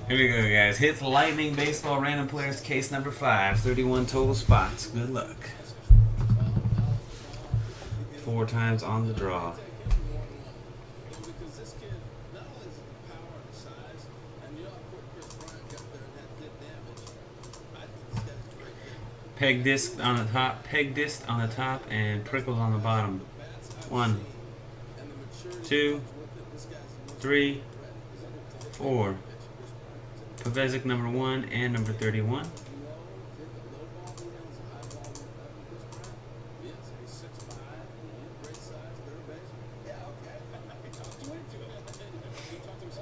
Here we go, guys. Hits Lightning Baseball Random Players case number 5. 31 total spots. Good luck. 4 times on the draw. Peg disc on the top, and prickles on the bottom. 1, 2, 3, 4. Pavesic number 1 and number 31.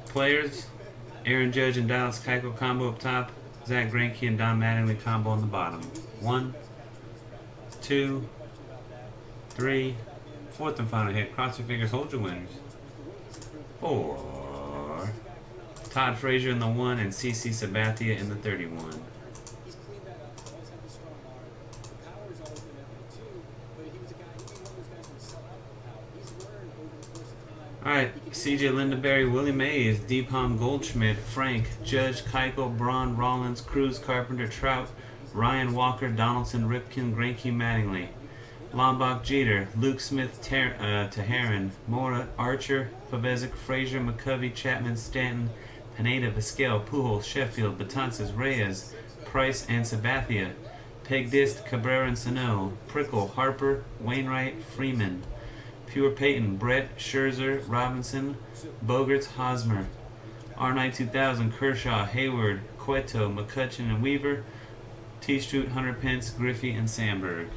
Players: Aaron Judge and Dallas Keuchel combo up top. Zach Greinke and Don Mattingly combo on the bottom. 1, 2, 3, 4th and final hit. Cross your fingers, hold your winners. 4. Todd Frazier in the 1 and CC Sabathia in the 31. Alright, CJ Lindenberry, Willie Mays, Deepalm Goldschmidt, Frank, Judge, Keuchel, Braun, Rollins, Cruz, Carpenter, Trout, Ryan Walker, Donaldson, Ripken, Greinke, Mattingly. Lombach, Jeter, Luke Smith, Teheran, Mora, Archer, Pavesic, Frazier, McCovey, Chapman, Stanton, Pineda, Vizquel, Pujols, Sheffield, Betances, Reyes, Price, and Sabathia. Peg disc, Cabrera and Sano. Prickle, Harper, Wainwright, Freeman. Pure Peyton, Brett, Scherzer, Robinson, Bogarts, Hosmer. R9 2000, Kershaw, Hayward, Cueto, McCutcheon, and Weaver. T-Stroot, Hunter Pence, Griffey, and Sandberg.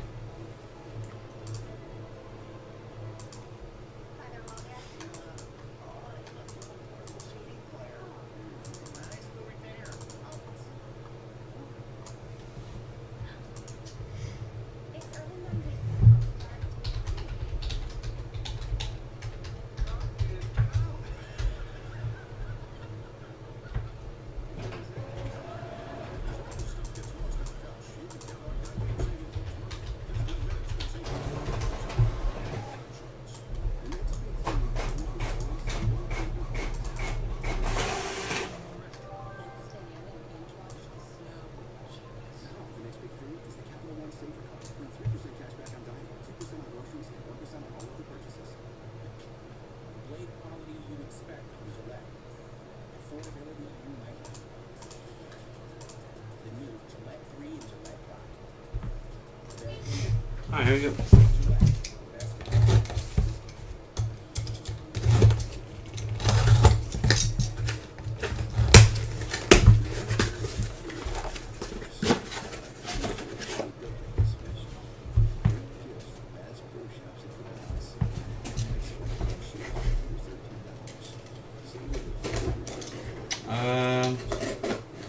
Alright, here we go.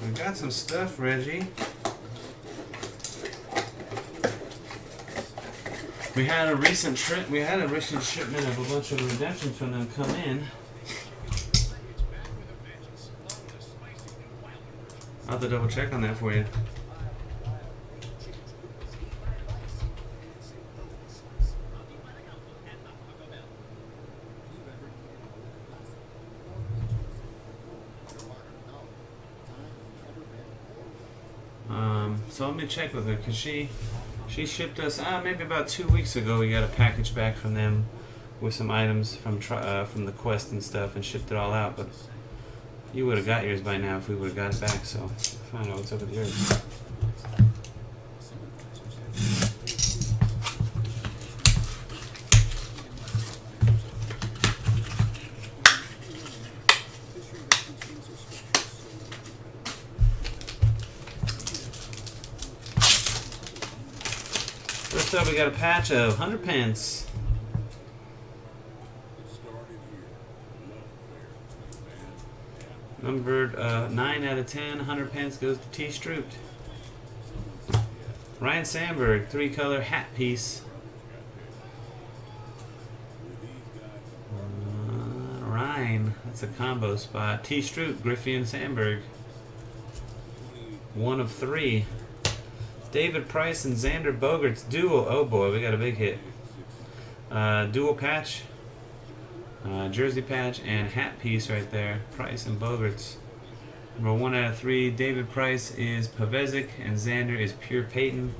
We got some stuff, Reggie. We had a recent shipment of a bunch of redemptions from them come in. I'll have to double check on that for you. So let me check with her, because she shipped us maybe about 2 weeks ago. We got a package back from them with some items from the Quest and stuff, and shipped it all out. But you would have got yours by now if we would have got it back. So find out what's up with yours. First up, we got a patch of Hunter Pence. Numbered 9 out of 10. Hunter Pence goes to T-Stroot. Ryan Sandberg, 3-color hat piece. Ryan, that's a combo spot. T-Stroot, Griffey, and Sandberg. 1 of 3. David Price and Xander Bogaerts dual. Oh boy, we got a big hit. Dual patch, jersey patch, and hat piece right there. Price and Bogaerts. Number 1 out of 3, David Price is Pavezic, and Xander is Pure Peyton.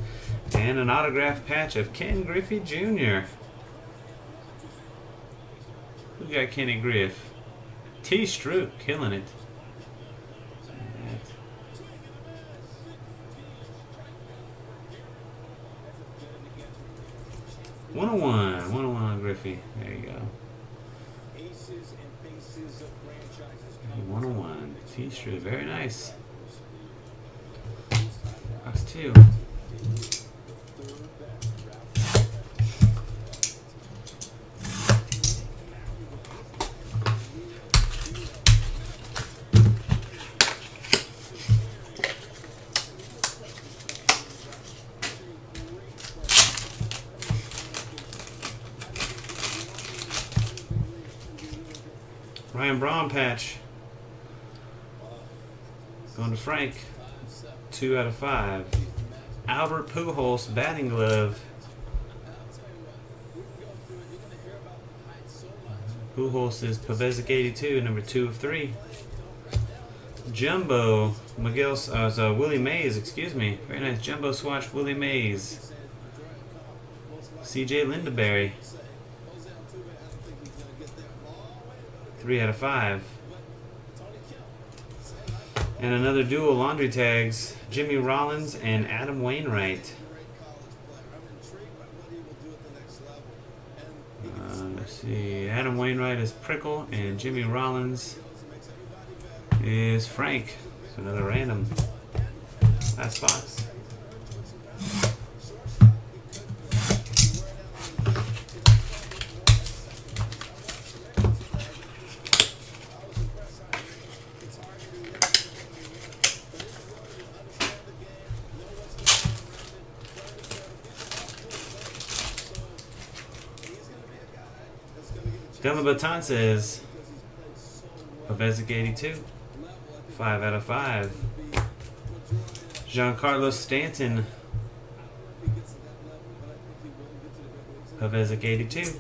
And an autograph patch of Ken Griffey Jr. Who got Kenny Griff? T. Stroop, killing it. 101 on Griffey. There you go. 101. T-shirt. Very nice. Box 2. Ryan Braun patch. Going to Frank. 2 out of 5. Albert Pujols batting glove. Pujols is Pavezic 82, number 2 of 3. Jumbo Willie Mays, excuse me. Very nice jumbo swatch Willie Mays. CJ Lindaberry. 3 out of 5. And another dual laundry tags, Jimmy Rollins and Adam Wainwright. Let's see, Adam Wainwright is Prickle and Jimmy Rollins is Frank. So another random. Last box. Dylan Baton says Pavezic 82, 5 out of 5. Giancarlo Stanton, Pavezic 82,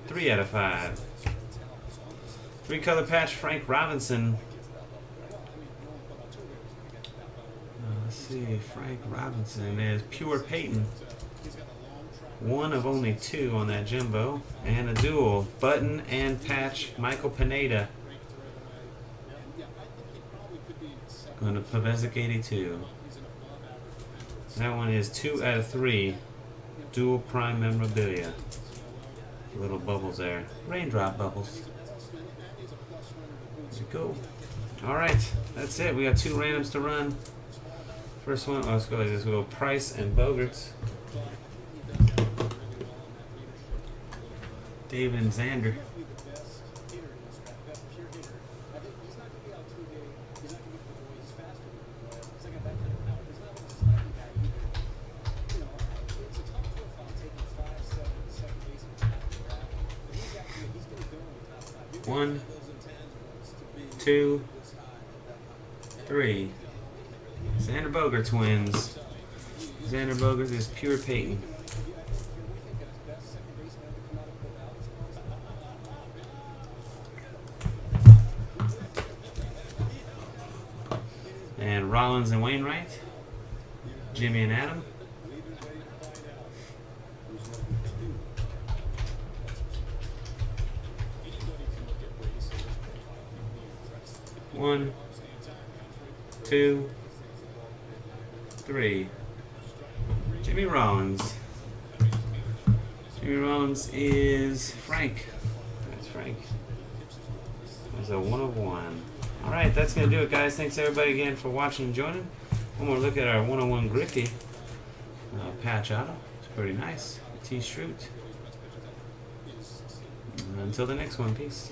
3 out of 5. 3-color patch Frank Robinson. Let's see, Frank Robinson is Pure Peyton. 1 of only 2 on that jumbo. And a dual, button and patch, Michael Pineda. Going to Pavezic 82. That one is 2 out of 3. Dual prime memorabilia. Little bubbles there. Raindrop bubbles. There we go. Alright, that's it. We got 2 randoms to run. First one, let's go like this. We'll go Price and Bogaerts. David and Xander. One, 2, 3. Xander Bogaerts wins. Xander Bogaerts is Pure Peyton. And Rollins and Wainwright, Jimmy and Adam. One, 2, 3. Jimmy Rollins. Jimmy Rollins is Frank. That's Frank. There's a 1 of 1. Alright, that's going to do it, guys. Thanks everybody again for watching and joining. One more look at our 101 Griffey patch auto. It's pretty nice. T. Stroop. Until the next one, peace.